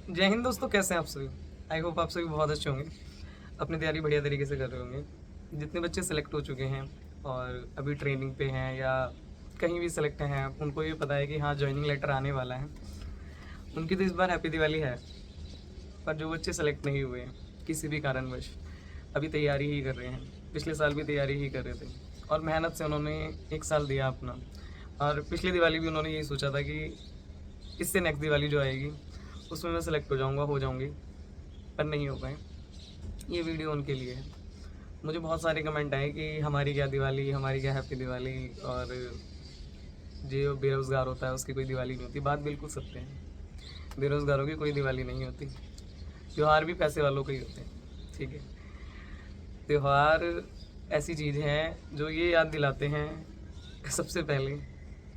जय हिंद दोस्तों, कैसे हैं आप सभी। आई होप आप सभी बहुत अच्छे होंगे, अपनी तैयारी बढ़िया तरीके से कर रहे होंगे। जितने बच्चे सेलेक्ट हो चुके हैं और अभी ट्रेनिंग पे हैं या कहीं भी सेलेक्ट हैं, उनको ये पता है कि हाँ जॉइनिंग लेटर आने वाला है। उनकी तो इस बार हैप्पी दिवाली है। पर जो बच्चे सेलेक्ट नहीं हुए हैं किसी भी कारणवश, अभी तैयारी ही कर रहे हैं, पिछले साल भी तैयारी ही कर रहे थे और मेहनत से उन्होंने एक साल दिया अपना। और पिछली दिवाली भी उन्होंने यही सोचा था कि इससे नेक्स्ट दिवाली जो आएगी उसमें मैं सेलेक्ट हो जाऊंगी, पर नहीं हो पाए। ये वीडियो उनके लिए है। मुझे बहुत सारे कमेंट आए कि हमारी क्या दिवाली, हमारी क्या हैप्पी दिवाली, और जो बेरोज़गार होता है उसकी कोई दिवाली नहीं होती। बात बिल्कुल सत्य है, बेरोज़गारों की कोई दिवाली नहीं होती। त्यौहार भी पैसे वालों के ही होते हैं, ठीक है। त्यौहार ऐसी चीज़ है जो ये याद दिलाते हैं सबसे पहले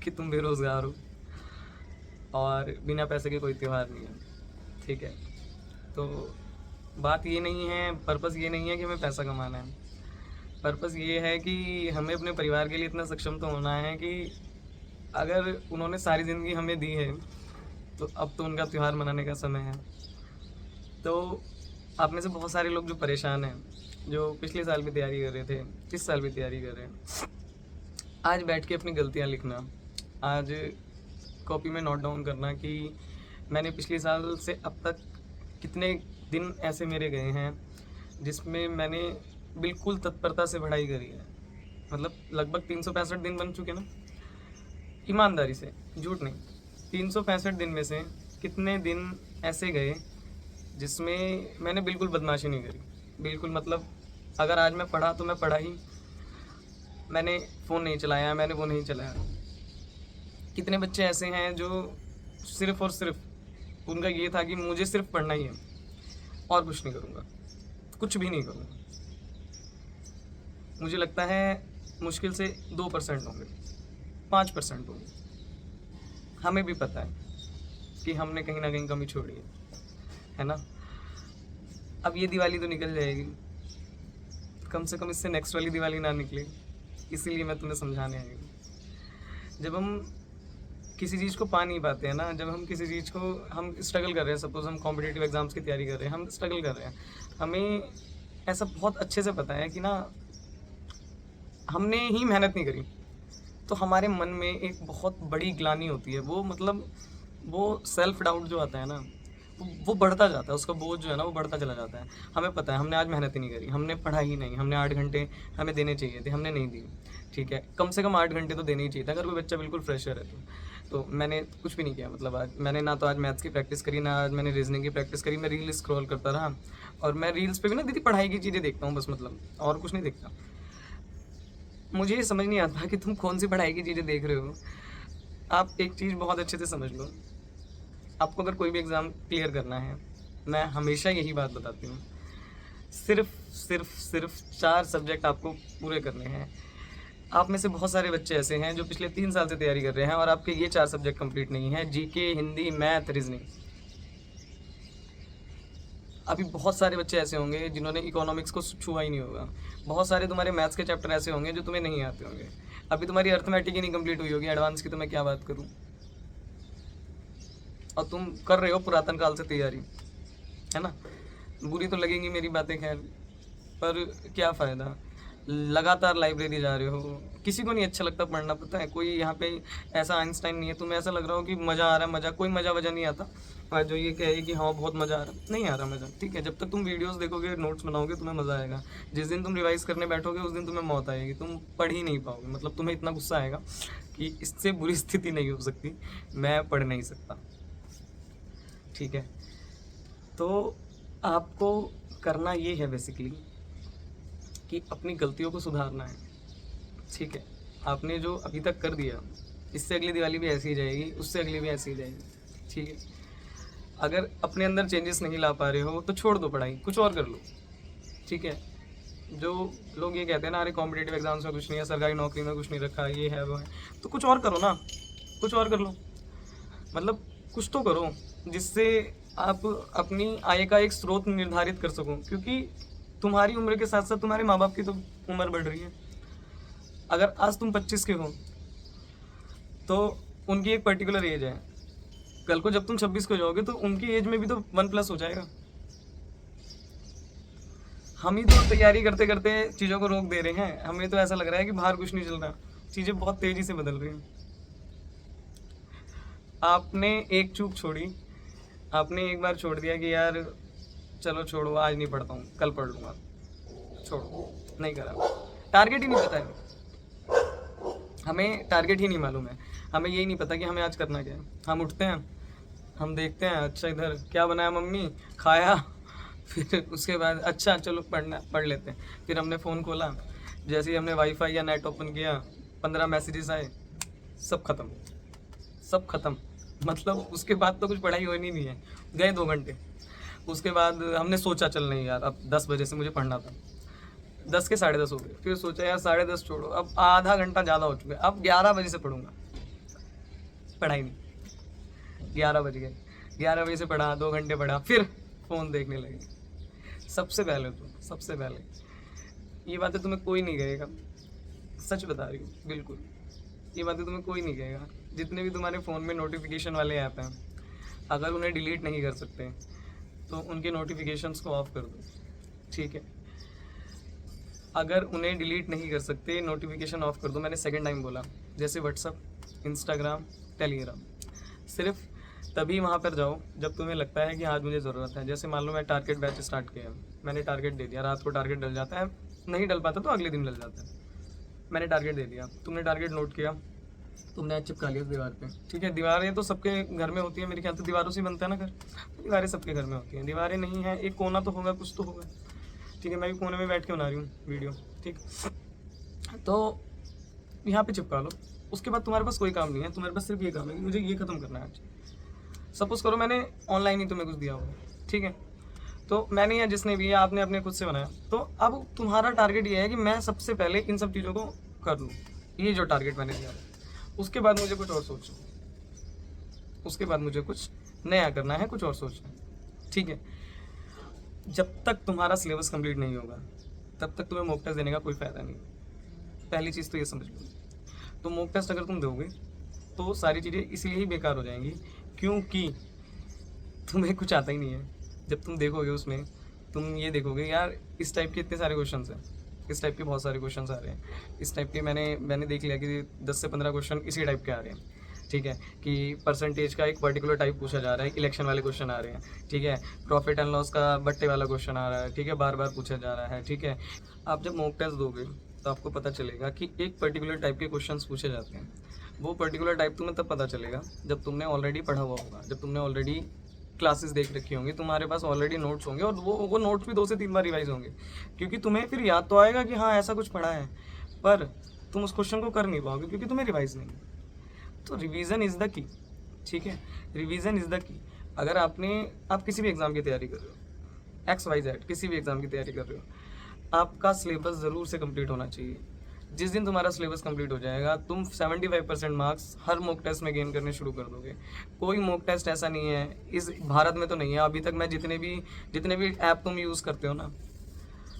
कि तुम बेरोज़गार हो, और बिना पैसे के कोई त्यौहार नहीं है, ठीक है। तो बात ये नहीं है, पर्पज़ ये नहीं है कि हमें पैसा कमाना है। पर्पज़ ये है कि हमें अपने परिवार के लिए इतना सक्षम तो होना है कि अगर उन्होंने सारी ज़िंदगी हमें दी है तो अब तो उनका त्यौहार मनाने का समय है। तो आप में से बहुत सारे लोग जो परेशान हैं, जो पिछले साल भी तैयारी कर रहे थे, इस साल भी तैयारी कर रहे हैं, आज बैठ के अपनी गलतियाँ लिखना, आज कॉपी में नोट डाउन करना कि मैंने पिछले साल से अब तक कितने दिन ऐसे मेरे गए हैं जिसमें मैंने बिल्कुल तत्परता से पढ़ाई करी है। मतलब लगभग 365 दिन बन चुके ना, ईमानदारी से, झूठ नहीं। 365 दिन में से कितने दिन ऐसे गए जिसमें मैंने बिल्कुल बदमाशी नहीं करी, बिल्कुल। मतलब अगर आज मैं पढ़ा तो मैं पढ़ा ही, मैंने फ़ोन नहीं चलाया, मैंने वो नहीं चलाया। कितने बच्चे ऐसे हैं जो सिर्फ़ और सिर्फ उनका ये था कि मुझे सिर्फ पढ़ना ही है और कुछ नहीं करूँगा, कुछ भी नहीं करूँगा। मुझे लगता है मुश्किल से 2% होंगे, 5% होंगे। हमें भी पता है कि हमने कहीं ना कहीं कमी छोड़ी है ना। अब ये दिवाली तो निकल जाएगी, कम से कम इससे नेक्स्ट वाली दिवाली ना निकले, इसीलिए मैं तुम्हें समझाने आई हूँ। जब हम किसी चीज़ को पा नहीं पाते हैं ना, जब हम किसी चीज़ को, हम स्ट्रगल कर रहे हैं, सपोज हम कॉम्पिटिटिव एग्ज़ाम्स की तैयारी कर रहे हैं, हम स्ट्रगल कर रहे हैं, हमें ऐसा बहुत अच्छे से पता है कि ना हमने ही मेहनत नहीं करी, तो हमारे मन में एक बहुत बड़ी ग्लानि होती है। वो मतलब वो सेल्फ डाउट जो आता है ना, वो बढ़ता जाता है, उसका बोझ जो है ना वो बढ़ता चला जाता है। हमें पता है हमने आज मेहनत ही नहीं करी, हमने पढ़ा ही नहीं, हमने 8 घंटे हमें देने चाहिए थे, हमने नहीं दिए, ठीक है। कम से कम 8 घंटे तो देने ही चाहिए था अगर कोई बच्चा बिल्कुल फ्रेशर है तो मैंने कुछ भी नहीं किया। मतलब आज मैंने ना तो आज मैथ्स की प्रैक्टिस करी, ना आज मैंने रीजनिंग की प्रैक्टिस करी। मैं रील स्क्रॉल करता रहा, और मैं रील्स पे भी ना दीदी पढ़ाई की चीज़ें देखता हूँ बस, मतलब और कुछ नहीं देखता। मुझे ये समझ नहीं आता कि तुम कौन सी पढ़ाई की चीज़ें देख रहे हो। आप एक चीज़ बहुत अच्छे से समझ लो, आपको अगर कोई भी एग्ज़ाम क्लियर करना है, मैं हमेशा यही बात बताती हूँ, सिर्फ सिर्फ सिर्फ 4 सब्जेक्ट आपको पूरे करने हैं। आप में से बहुत सारे बच्चे ऐसे हैं जो पिछले 3 साल से तैयारी कर रहे हैं और आपके ये 4 सब्जेक्ट कंप्लीट नहीं हैं, जीके, हिंदी, मैथ, रीजनिंग। अभी बहुत सारे बच्चे ऐसे होंगे जिन्होंने इकोनॉमिक्स को छुआ ही नहीं होगा। बहुत सारे तुम्हारे मैथ्स के चैप्टर ऐसे होंगे जो तुम्हें नहीं आते होंगे। अभी तुम्हारी अर्थमेटिक ही नहीं कंप्लीट हुई होगी, एडवांस की तो मैं क्या बात करूँ। और तुम कर रहे हो पुरातन काल से तैयारी, है ना। बुरी तो लगेंगी मेरी बातें, खैर, पर क्या फ़ायदा। लगातार लाइब्रेरी जा रहे हो, किसी को नहीं अच्छा लगता पढ़ना, पता है। कोई यहाँ पे ऐसा आइंस्टाइन नहीं है, तुम्हें ऐसा लग रहा हो कि मज़ा आ रहा है, मज़ा, कोई मज़ा वजह नहीं आता। और जो ये कहे कि हाँ बहुत मज़ा आ रहा, नहीं आ रहा मज़ा, ठीक है। जब तक तुम वीडियोस देखोगे, नोट्स बनाओगे, तुम्हें मज़ा आएगा। जिस दिन तुम रिवाइज करने बैठोगे उस दिन तुम्हें मौत आएगी, तुम पढ़ ही नहीं पाओगे। मतलब तुम्हें इतना गुस्सा आएगा कि इससे बुरी स्थिति नहीं हो सकती, मैं पढ़ नहीं सकता, ठीक है। तो आपको करना ये है बेसिकली कि अपनी गलतियों को सुधारना है, ठीक है। आपने जो अभी तक कर दिया, इससे अगली दिवाली भी ऐसी ही जाएगी, उससे अगली भी ऐसी ही जाएगी, ठीक है। अगर अपने अंदर चेंजेस नहीं ला पा रहे हो तो छोड़ दो पढ़ाई, कुछ और कर लो, ठीक है। जो लोग ये कहते हैं ना, अरे कॉम्पिटेटिव एग्जाम्स में कुछ नहीं है, सरकारी नौकरी में कुछ नहीं रखा, ये है वो है, तो कुछ और करो ना, कुछ और कर लो। मतलब कुछ तो करो जिससे आप अपनी आय का एक स्रोत निर्धारित कर सको, क्योंकि तुम्हारी उम्र के साथ साथ तुम्हारे माँ बाप की तो उम्र बढ़ रही है। अगर आज तुम 25 के हो तो उनकी एक पर्टिकुलर एज है, कल को जब तुम 26 को जाओगे तो उनकी एज में भी तो 1+ हो जाएगा। हम ही तो तैयारी करते करते चीज़ों को रोक दे रहे हैं। हमें तो ऐसा लग रहा है कि बाहर कुछ नहीं चल रहा, चीज़ें बहुत तेज़ी से बदल रही हैं। आपने एक चूक छोड़ी, आपने एक बार छोड़ दिया कि यार चलो छोड़ो, आज नहीं पढ़ता हूँ, कल पढ़ लूँगा, छोड़ो, नहीं करा। टारगेट ही नहीं पता है, हमें टारगेट ही नहीं मालूम है। हमें यही नहीं पता कि हमें आज करना क्या है। हम उठते हैं, हम देखते हैं, अच्छा इधर क्या बनाया मम्मी, खाया, फिर उसके बाद अच्छा चलो पढ़ लेते हैं। फिर हमने फ़ोन खोला, जैसे ही हमने वाईफाई या नेट ओपन किया, 15 मैसेजेस आए, सब ख़त्म, सब ख़त्म। मतलब उसके बाद तो कुछ पढ़ाई होनी नहीं है। गए 2 घंटे। उसके बाद हमने सोचा चल नहीं यार, अब 10 बजे से मुझे पढ़ना था, 10 के 10:30 हो गए। फिर सोचा यार 10:30 छोड़ो, अब आधा घंटा ज़्यादा हो चुका है, अब 11 बजे से पढ़ूंगा। पढ़ाई नहीं, 11 बज गए, 11 बजे से पढ़ा, 2 घंटे पढ़ा, फिर फ़ोन देखने लगे। सबसे पहले ये बातें तुम्हें कोई नहीं कहेगा, सच बता रही हूँ, बिल्कुल ये बातें तुम्हें कोई नहीं कहेगा। जितने भी तुम्हारे फ़ोन में नोटिफिकेशन वाले ऐप हैं, अगर उन्हें डिलीट नहीं कर सकते तो उनके नोटिफिकेशंस को ऑफ कर दो, ठीक है। अगर उन्हें डिलीट नहीं कर सकते, नोटिफिकेशन ऑफ कर दो। मैंने सेकंड टाइम बोला, जैसे व्हाट्सअप, इंस्टाग्राम, टेलीग्राम, सिर्फ तभी वहाँ पर जाओ जब तुम्हें लगता है कि आज मुझे ज़रूरत है। जैसे मान लो मैं टारगेट बैच स्टार्ट किया, मैंने टारगेट दे दिया, रात को टारगेट डल जाता है, नहीं डल पाता तो अगले दिन डल जाता है। मैंने टारगेट दे दिया, तुमने टारगेट नोट किया, तुमने आज चिपका लिया दीवार पे, ठीक है। दीवारें तो सबके घर में होती है, मेरे ख्याल से दीवारों से बनता है ना घर, तो दीवारें सबके घर में होती हैं। दीवारें नहीं हैं, एक कोना तो होगा, कुछ तो होगा, ठीक है। मैं भी कोने में बैठ के बना रही हूँ वीडियो, ठीक। तो यहाँ पे चिपका लो। उसके बाद तुम्हारे पास कोई काम नहीं है, तुम्हारे पास सिर्फ ये काम है कि मुझे ये ख़त्म करना है आज। सपोज़ करो मैंने ऑनलाइन ही तुम्हें कुछ दिया होगा, ठीक है, तो मैंने या जिसने भी, या आपने अपने खुद से बनाया, तो अब तुम्हारा टारगेट ये है कि मैं सबसे पहले इन सब चीज़ों को कर लूँ। ये जो टारगेट मैंने दिया, उसके बाद मुझे कुछ और सोचो, उसके बाद मुझे कुछ नया करना है, कुछ और सोचना है, ठीक है। जब तक तुम्हारा सिलेबस कंप्लीट नहीं होगा तब तक तुम्हें मॉक टेस्ट देने का कोई फ़ायदा नहीं। पहली चीज़ तो ये समझ लो। तो मॉक टेस्ट अगर तुम दोगे तो सारी चीज़ें इसलिए ही बेकार हो जाएंगी क्योंकि तुम्हें कुछ आता ही नहीं है। जब तुम देखोगे उसमें, तुम ये देखोगे यार इस टाइप के इतने सारे क्वेश्चंस हैं, इस टाइप के बहुत सारे क्वेश्चंस आ रहे हैं, इस टाइप के मैंने देख लिया कि 10 से 15 क्वेश्चन इसी टाइप के आ रहे हैं, ठीक है। कि परसेंटेज का एक पर्टिकुलर टाइप पूछा जा रहा है, इलेक्शन वाले क्वेश्चन आ रहे हैं, ठीक है। प्रॉफिट एंड लॉस का बट्टे वाला क्वेश्चन आ रहा है, ठीक है, बार बार पूछा जा रहा है, ठीक है। आप जब मॉक टेस्ट दोगे तो आपको पता चलेगा कि एक पर्टिकुलर टाइप के क्वेश्चंस पूछे जाते हैं। वो पर्टिकुलर टाइप तुम्हें तब पता चलेगा जब तुमने ऑलरेडी पढ़ा हुआ होगा, जब तुमने ऑलरेडी क्लासेस देख रखी होंगी, तुम्हारे पास ऑलरेडी नोट्स होंगे, और वो नोट्स भी 2 से 3 बार रिवाइज होंगे, क्योंकि तुम्हें फिर याद तो आएगा कि हाँ ऐसा कुछ पढ़ा है, पर तुम उस क्वेश्चन को कर नहीं पाओगे क्योंकि तुम्हें रिवाइज नहीं है। तो रिवीजन इज़ द की, ठीक है, रिवीजन इज़ द की। अगर आप किसी भी एग्ज़ाम की तैयारी कर रहे हो, XYZ किसी भी एग्ज़ाम की तैयारी कर रहे हो, आपका सिलेबस ज़रूर से कंप्लीट होना चाहिए। जिस दिन तुम्हारा सिलेबस कंप्लीट हो जाएगा, तुम 75% मार्क्स हर मॉक टेस्ट में गेन करने शुरू कर दोगे। कोई मॉक टेस्ट ऐसा नहीं है, इस भारत में तो नहीं है अभी तक, मैं जितने भी ऐप तुम यूज़ करते हो ना,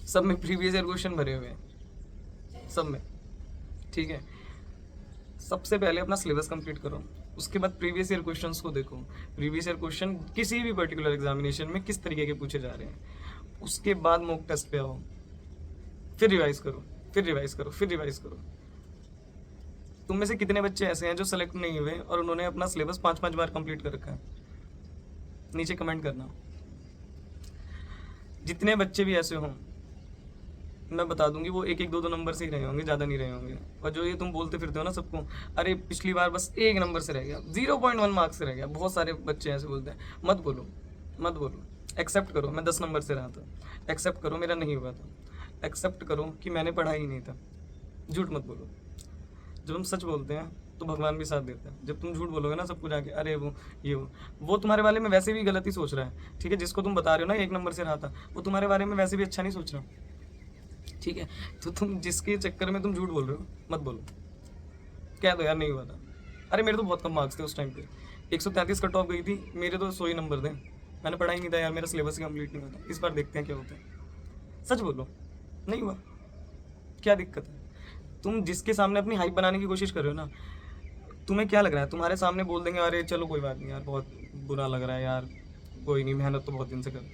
सब में प्रीवियस ईयर क्वेश्चन भरे हुए हैं, सब में, ठीक है। सबसे पहले अपना सिलेबस कंप्लीट करो, उसके बाद प्रीवियस ईयर क्वेश्चंस को देखो। प्रीवियस ईयर क्वेश्चन किसी भी पर्टिकुलर एग्जामिनेशन में किस तरीके के पूछे जा रहे हैं, उसके बाद मॉक टेस्ट पे आओ, फिर रिवाइज करो, फिर रिवाइज करो, फिर रिवाइज करो। तुम में से कितने बच्चे ऐसे हैं जो सेलेक्ट नहीं हुए और उन्होंने अपना सिलेबस 5-5 बार कंप्लीट कर रखा है? नीचे कमेंट करना। जितने बच्चे भी ऐसे हों, मैं बता दूंगी वो 1-1, 2-2 नंबर से ही रहे होंगे, ज़्यादा नहीं रहे होंगे। और जो ये तुम बोलते फिरते हो ना सबको, अरे पिछली बार बस 1 नंबर से रह गया, 0.1 मार्क्स से रह गया, बहुत सारे बच्चे ऐसे बोलते हैं। मत बोलो, मत बोलो, एक्सेप्ट करो मैं 10 नंबर से रहा था, एक्सेप्ट करो मेरा नहीं हुआ था, एक्सेप्ट करो कि मैंने पढ़ा ही नहीं था। झूठ मत बोलो। जब हम सच बोलते हैं तो भगवान भी साथ देता है। जब तुम झूठ बोलोगे ना सबको जाके, अरे वो तुम्हारे बारे में वैसे भी गलत ही सोच रहा है, ठीक है। जिसको तुम बता रहे हो ना 1 नंबर से रहा था, वो तुम्हारे बारे में वैसे भी अच्छा नहीं सोच रहा, ठीक है। तो तुम जिसके चक्कर में तुम झूठ बोल रहे हो, मत बोलो, कह दो यार नहीं हुआ था। अरे मेरे तो बहुत कम मार्क्स थे उस टाइम पे, 133 कट ऑफ गई थी, मेरे तो 100 ही नंबर थे, मैंने पढ़ा ही नहीं था यार, मेरा सिलेबस ही कंप्लीट नहीं होता। इस बार देखते हैं क्या होता है। सच बोलो, नहीं हुआ, क्या दिक्कत है? तुम जिसके सामने अपनी हाइप बनाने की कोशिश कर रहे हो ना, तुम्हें क्या लग रहा है, तुम्हारे सामने बोल देंगे अरे चलो कोई बात नहीं यार, बहुत बुरा लग रहा है यार, कोई नहीं, मेहनत तो बहुत दिन से कर,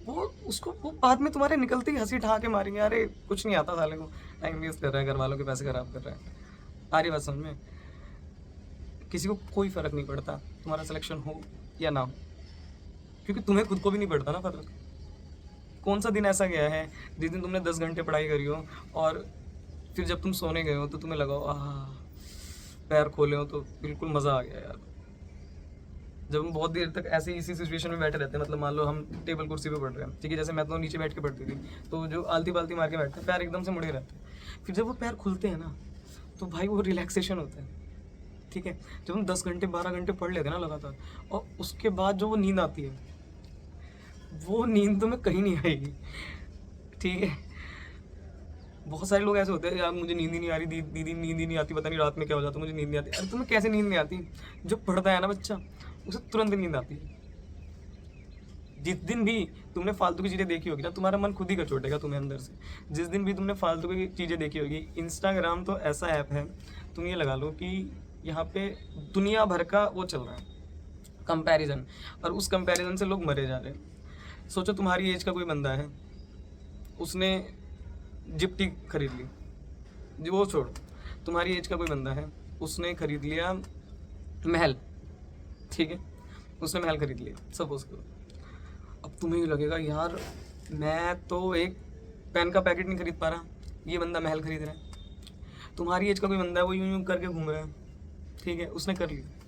वो उसको वो बाद में तुम्हारे निकलते ही हंसी ठहा के मारेंगे, अरे कुछ नहीं आता साले को, टाइम वेस्ट कर रहा है, घर वालों के पैसे खराब कर रहा है। आ रही बात समझ में? किसी को कोई फ़र्क नहीं पड़ता तुम्हारा सिलेक्शन हो या ना हो, क्योंकि तुम्हें खुद को भी नहीं पड़ता ना फ़र्क। कौन सा दिन ऐसा गया है जिस दिन तुमने 10 घंटे पढ़ाई करी हो और फिर जब तुम सोने गए हो तो तुम्हें लगा हो पैर खोले हो तो बिल्कुल मज़ा आ गया यार। जब हम बहुत देर तक ऐसे इसी सिचुएशन में बैठे रहते हैं, मतलब मान लो हम टेबल कुर्सी पे पढ़ रहे हैं, ठीक है, जैसे मैं तो नीचे बैठ के पढ़ती थी, तो जो आलती पालती मार के बैठते हैं पैर एकदम से मुड़े रहते हैं, फिर जब वो पैर खुलते हैं ना तो भाई वो रिलैक्सेशन होता है, ठीक है। जब हम 10 घंटे 12 घंटे पढ़ लेते हैं ना लगातार, और उसके बाद जो वो नींद आती है, वो नींद तुम्हें कहीं नहीं आएगी, ठीक है। बहुत सारे लोग ऐसे होते हैं, यार मुझे नींद ही नहीं आ रही, दीदी नींद ही नहीं आती, पता नहीं रात में क्या हो जाता है, मुझे नींद नहीं आती। अरे तुम्हें कैसे नींद नहीं आती? जो पढ़ता है ना बच्चा, उसे तुरंत नींद आती है। जिस दिन भी तुमने फालतू की चीज़ें देखी होगी ना, तुम्हारा मन खुद ही कचोटेगा तुम्हें अंदर से। जिस दिन भी तुमने फालतू की चीज़ें देखी होगी, इंस्टाग्राम तो ऐसा ऐप है, तुम ये लगा लो कि यहाँ पे दुनिया भर का वो चल रहा है कंपैरिजन, और उस कंपैरिजन से लोग मरे जा रहे हैं। सोचो तुम्हारी एज का कोई बंदा है, उसने जिप्टी खरीद ली, जो वो छोड़, तुम्हारी एज का कोई बंदा है, उसने खरीद लिया महल, ठीक है, उसने महल खरीद लिया सपोज करो। अब तुम्हें ये लगेगा यार मैं तो एक पेन का पैकेट नहीं खरीद पा रहा, ये बंदा महल खरीद रहा है। तुम्हारी एज का कोई बंदा है, वो यूं यूं करके घूम रहा है, ठीक है, उसने कर लिया,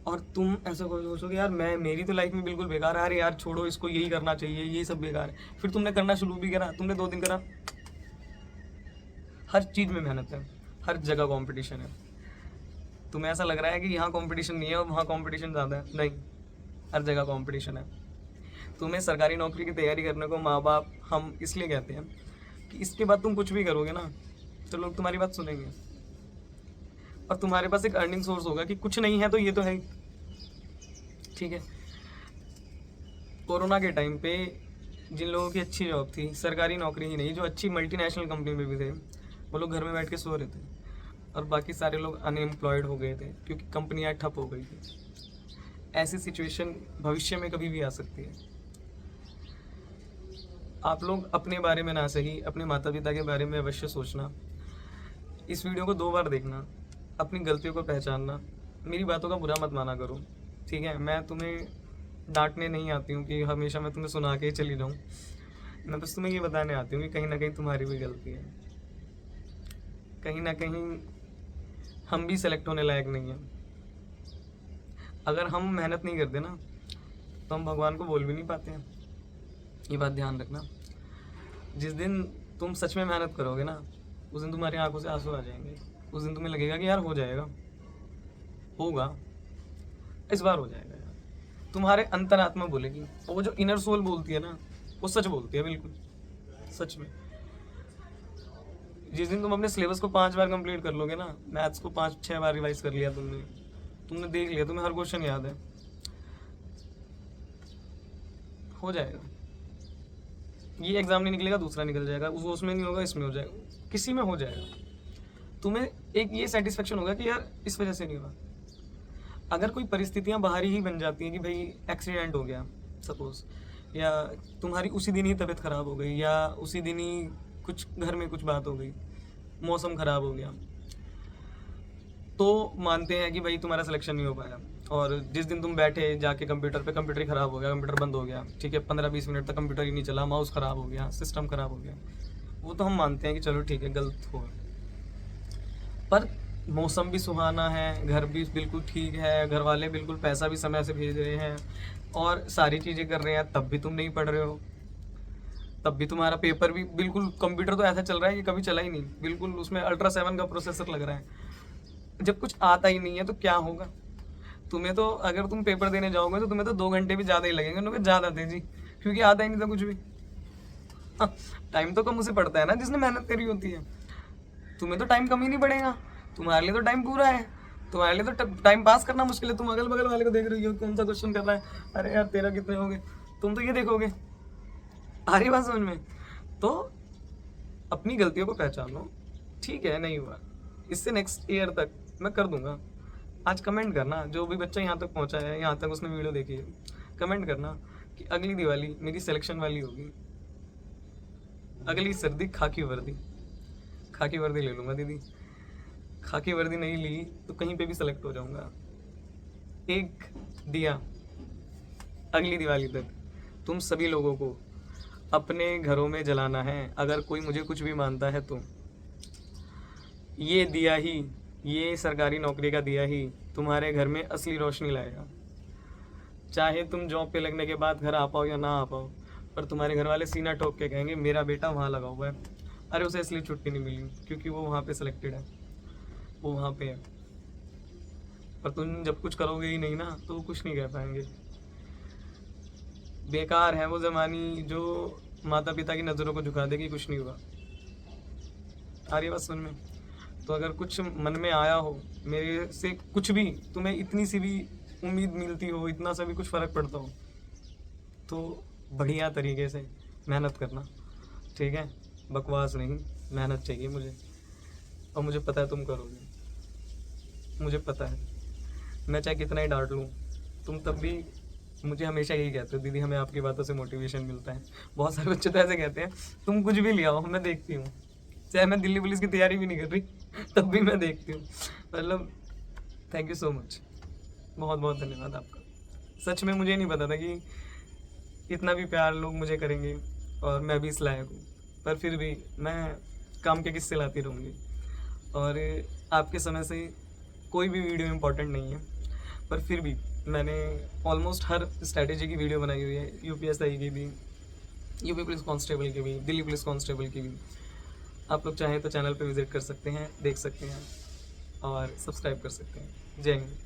और तुम ऐसा सोचोगे यार मेरी तो लाइफ में बिल्कुल बेकार है, अरे यार छोड़ो इसको, यही करना चाहिए, ये सब बेकार है। फिर तुमने करना शुरू भी करा, तुमने 2 दिन करा, हर चीज़ में मेहनत है, हर जगह कंपटीशन है। तुम्हें ऐसा लग रहा है कि यहाँ कंपटीशन नहीं है और वहाँ कंपटीशन ज़्यादा है, नहीं, हर जगह कंपटीशन है। तुम्हें सरकारी नौकरी की तैयारी करने को माँ बाप हम इसलिए कहते हैं कि इसके बाद तुम कुछ भी करोगे ना तो लोग तुम्हारी बात सुनेंगे, और तुम्हारे पास एक अर्निंग सोर्स होगा कि कुछ नहीं है तो ये तो है ही, ठीक है। कोरोना के टाइम पे जिन लोगों की अच्छी जॉब थी, सरकारी नौकरी ही नहीं, जो अच्छी मल्टीनेशनल कंपनी में भी थे, वो लोग घर में बैठ के सो रहे थे, और बाकी सारे लोग अनएम्प्लॉयड हो गए थे क्योंकि कंपनियां ठप हो गई थी। ऐसी सिचुएशन भविष्य में कभी भी आ सकती है। आप लोग अपने बारे में ना सही, अपने माता पिता के बारे में अवश्य सोचना। इस वीडियो को 2 बार देखना, अपनी गलतियों को पहचानना, मेरी बातों का बुरा मत माना करो, ठीक है। मैं तुम्हें डांटने नहीं आती हूँ कि हमेशा मैं तुम्हें सुना के ही चली जाऊँ, मैं बस तुम्हें ये बताने आती हूँ कि कहीं ना कहीं तुम्हारी भी गलती है, कहीं ना कहीं हम भी सेलेक्ट होने लायक नहीं हैं। अगर हम मेहनत नहीं करते ना तो हम भगवान को बोल भी नहीं पाते हैं, ये बात ध्यान रखना। जिस दिन तुम सच में मेहनत करोगे ना, उस दिन तुम्हारी आंखों से आंसू आ जाएंगे, उस दिन तुम्हें लगेगा कि यार हो जाएगा, होगा, इस बार हो जाएगा यार। तुम्हारे अंतरात्मा बोलेगी, वो जो इनर सोल बोलती है ना, वो सच बोलती है, बिल्कुल सच में। जिस दिन तुम अपने सिलेबस को 5 बार कंप्लीट कर लोगे ना, मैथ्स को 5-6 बार रिवाइज कर लिया तुमने देख लिया, तुम्हें हर क्वेश्चन याद है, हो जाएगा। ये एग्जाम नहीं निकलेगा, दूसरा निकल जाएगा, उसमें नहीं होगा, इसमें हो जाएगा, किसी में हो जाएगा। तुम्हें एक ये सेटिस्फेक्शन होगा कि यार इस वजह से नहीं हुआ। अगर कोई परिस्थितियां बाहरी ही बन जाती हैं कि भाई एक्सीडेंट हो गया सपोज, या तुम्हारी उसी दिन ही तबीयत खराब हो गई, या उसी दिन ही कुछ घर में कुछ बात हो गई, मौसम खराब हो गया, तो मानते हैं कि भाई तुम्हारा सिलेक्शन नहीं हो पाया। और जिस दिन तुम बैठे जाके कंप्यूटर पे, कंप्यूटर ही ख़राब हो गया, कंप्यूटर बंद हो गया, ठीक है, 15-20 मिनट तक कंप्यूटर ही नहीं चला, माउस ख़राब हो गया, सिस्टम ख़राब हो गया, वो तो हम मानते हैं कि चलो ठीक है गलत हुआ। पर मौसम भी सुहाना है, घर भी बिल्कुल ठीक है, घर वाले बिल्कुल पैसा भी समय से भेज रहे हैं, और सारी चीज़ें कर रहे हैं, तब भी तुम नहीं पढ़ रहे हो, तब भी तुम्हारा पेपर भी बिल्कुल, कंप्यूटर तो ऐसा चल रहा है कि कभी चला ही नहीं, बिल्कुल उसमें अल्ट्रा 7 का प्रोसेसर लग रहा है। जब कुछ आता ही नहीं है तो क्या होगा तुम्हें? तो अगर तुम पेपर देने जाओगे तो तुम्हें तो 2 घंटे भी ज़्यादा ही लगेंगे, तुम्हें ज़्यादा तेजी, क्योंकि आता ही नहीं था कुछ भी। टाइम तो कम उसे पड़ता है ना जिसने मेहनत करी होती है, तुम्हें तो टाइम कम ही नहीं पड़ेगा, तुम्हारे लिए तो टाइम पूरा है, तुम्हारे लिए तो टाइम पास करना मुश्किल है। तुम अगल बगल वाले को देख रही हो कौन सा क्वेश्चन कर रहा है, अरे यार तेरा कितने हो गए, तुम तो ये देखोगे। आ रही बात समझ में? तो अपनी गलतियों को पहचानो, ठीक है नहीं हुआ, इससे नेक्स्ट ईयर तक मैं कर दूंगा। आज कमेंट करना, जो भी बच्चा यहाँ तक पहुँचा है, यहाँ तक उसने वीडियो देखी है, कमेंट करना कि अगली दिवाली मेरी सिलेक्शन वाली होगी, अगली सर्दी खाकी वर्दी ले लूँगा दीदी। खाकी वर्दी नहीं ली तो कहीं पे भी सेलेक्ट हो जाऊँगा। एक दिया अगली दिवाली तक तुम सभी लोगों को अपने घरों में जलाना है। अगर कोई मुझे कुछ भी मानता है तो ये दिया ही, ये सरकारी नौकरी का दिया ही तुम्हारे घर में असली रोशनी लाएगा। चाहे तुम जॉब पे लगने के बाद घर आ पाओ या ना आ पाओ, पर तुम्हारे घर वाले सीना ठोक के कहेंगे मेरा बेटा वहाँ लगा हुआ है। अरे उसे इसलिए छुट्टी नहीं मिली क्योंकि वो वहाँ पे सिलेक्टेड है, वो वहाँ पे है। पर तुम जब कुछ करोगे ही नहीं ना तो कुछ नहीं कह पाएंगे। बेकार है वो ज़मानी जो माता पिता की नज़रों को झुका देगी, कुछ नहीं हुआ। आ रही है बात समझ में? तो अगर कुछ मन में आया हो मेरे से, कुछ भी तुम्हें इतनी सी भी उम्मीद मिलती हो, इतना सा भी कुछ फ़र्क पड़ता हो, तो बढ़िया तरीके से मेहनत करना, ठीक है? बकवास नहीं, मेहनत चाहिए मुझे, और मुझे पता है तुम करोगे, मुझे पता है। मैं चाहे कितना ही डांट लूँ, तुम तब भी मुझे हमेशा यही कहते हो दीदी हमें आपकी बातों से मोटिवेशन मिलता है। बहुत सारे बच्चे तो ऐसे कहते हैं तुम कुछ भी ले आओ मैं देखती हूँ, चाहे मैं दिल्ली पुलिस की तैयारी भी नहीं कर रही तब भी मैं देखती हूँ। मतलब थैंक यू सो मच, बहुत बहुत धन्यवाद आपका। सच में मुझे नहीं पता था कि इतना भी प्यार लोग मुझे करेंगे और मैं भी इस लायक हूँ, पर फिर भी मैं काम के किस्से लाती रहूँगी। और आपके समय से कोई भी वीडियो इम्पोर्टेंट नहीं है, पर फिर भी मैंने ऑलमोस्ट हर स्ट्रैटेजी की वीडियो बनाई हुई है, यूपीएसआई की भी, यूपी पुलिस कांस्टेबल की भी, दिल्ली पुलिस कांस्टेबल की भी। आप लोग चाहें तो चैनल पे विजिट कर सकते हैं, देख सकते हैं और सब्सक्राइब कर सकते हैं। जय हिंद।